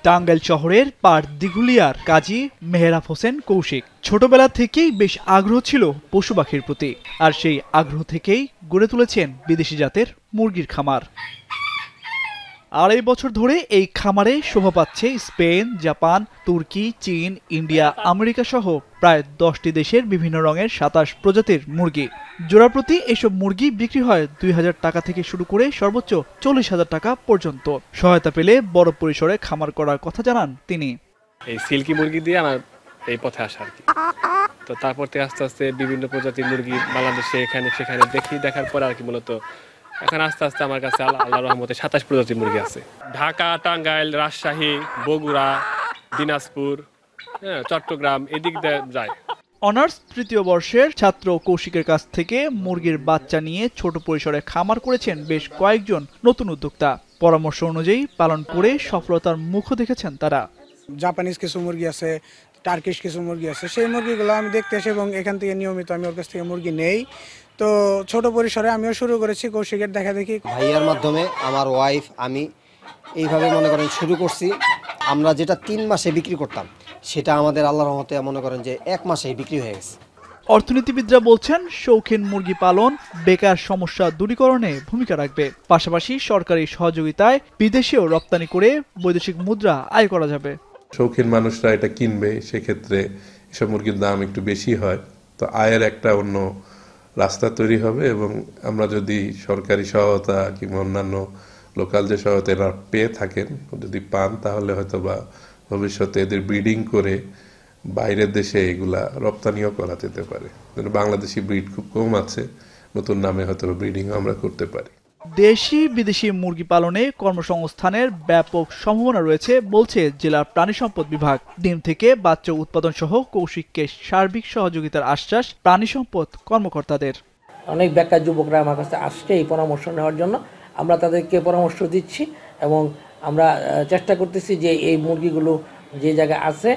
টাঙ্গাইল শহরের পাটদিঘুলিয়ার কাজী মেহরাব হোসেন কৌশিক ছোটবেলা থেকেই বেশ আগ্রহ ছিল পশু পাখির প্রতি, আর সেই আগ্রহ থেকেই গড়ে তুলেছেন বিদেশি জাতের মুরগির খামার। আড়াই বছর ধরে এই খামারে শোভা পাচ্ছে স্পেন, জাপান, তুর্কি, চীন, ইন্ডিয়া, আমেরিকা সহ প্রায় 10টি দেশের বিভিন্ন রঙের 27 প্রজাতির মুরগি। জোড়া প্রতি এসব মুরগি বিক্রি হয় 2000 টাকা থেকে শুরু করে সর্বোচ্চ 40,000 টাকা পর্যন্ত। সহায়তা পেলে বড় পরিসরে খামার করার কথা জানান তিনি। এই সিল্কি মুরগি দিয়ে আমার এই পথে আসা আর কি। তো তারপর থেকে আস্তে আস্তে বিভিন্ন প্রজাতির মুরগি বাংলাদেশে এখানে সেখানে দেখার পর আর কি মূলত এখন আস্তে আস্তে আমার কাছে আল্লাহর রহমতে 27 প্রজাতির মুরগি আছে। ঢাকা, টাঙ্গাইল, রাজশাহী, বগুড়া, দিনাজপুর, চট্টগ্রাম এদিক দিয়ে যায়। অনার্স তৃতীয় বর্ষের ছাত্র কৌশিকের কাছ থেকে মুরগির বাচ্চা নিয়ে ছোট পরিসরে খামার করেছেন বেশ কয়েকজন নতুন উদ্যোক্তা। পরামর্শ অনুযায়ী পালন করে সফলতার মুখও দেখেছেন তারা। জাপানিজ কিছু মুরগি আছে, টার্কিশ কিছু মুরগি আছে, সেই মুরগিগুলো আমি দেখতে আসি এবং এখান থেকে নিয়মিত আমি ওর কাছ থেকে মুরগি নেই। তো ছোট পরিসরে আমিও শুরু করেছি কৌশিকের দেখা দেখি। ভাইয়ার মাধ্যমে আমার ওয়াইফ আমি এইভাবে মনে করেন শুরু করছি। আমরা যেটা 3 মাসে বিক্রি করতাম সেটা আমাদের আল্লাহর রহমতে মনে করেন যে 1 মাসেই বিক্রি হয়ে গেছে। অর্থনীতিবিদরা বলছেন শৌখিন মুরগি পালন বেকার সমস্যা দূরীকরণে ভূমিকা রাখবে। পাশাপাশি সরকারি সহযোগিতায় বিদেশেও রপ্তানি করে বৈদেশিক মুদ্রা আয় করা যাবে। শৌখিন মানুষরা এটা কিনবে, সেক্ষেত্রে এসব মুরগির দাম একটু বেশি হয়, তো আয়ের একটা অন্য রাস্তা তৈরি হবে। এবং আমরা যদি সরকারি সহায়তা কিংবা অন্যান্য লোকাল যে সহায়তা এরা পেয়ে থাকেন, যদি পান, তাহলে হয়তো বা ভবিষ্যতে এদের ব্রিডিং করে বাইরের দেশে এগুলা রপ্তানিও করা যেতে পারে। বাংলাদেশি ব্রিড খুব কম আছে, নতুন নামে হয়তো ব্রিডিং আমরা করতে পারি। দেশি বিদেশি মুরগি পালনে কর্মসংস্থানের ব্যাপক সম্ভাবনা রয়েছে বলছে জেলার প্রাণী সম্পদ বিভাগ। ডিম থেকে বাচ্চা উৎপাদন সহ কৌশিককে সার্বিক সহযোগিতার আশ্বাস প্রাণী সম্পদ কর্মকর্তাদের। অনেক বেকার যুবকরা আমার কাছে আসছে এই পরামর্শ নেওয়ার জন্য। আমরা তাদেরকে পরামর্শ দিচ্ছি এবং আমরা চেষ্টা করতেছি যে এই মুরগিগুলো যে জায়গায় আছে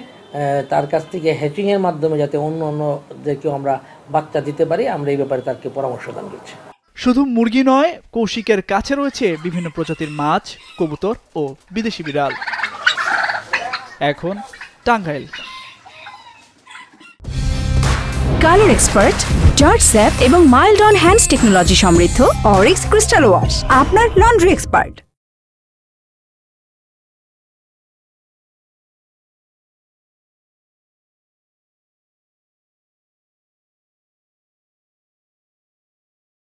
তার কাছ থেকে হ্যাচিংয়ের মাধ্যমে যাতে অন্যদেরকেও আমরা বাচ্চা দিতে পারি, আমরা এই ব্যাপারে তাকে পরামর্শ দান করছি। শুধু মুরগি নয়, কৌশিকের কাছে রয়েছে বিভিন্ন প্রজাতির মাছ, কবুতর ও বিদেশি বিড়াল। এখন Tangail colour expert, George sap এবং মাইল্ড অন হ্যান্ডস টেকনোলজি সমৃদ্ধ অরিক্স ক্রিস্টাল ওয়াশ আপনার লন্ড্রি এক্সপার্ট।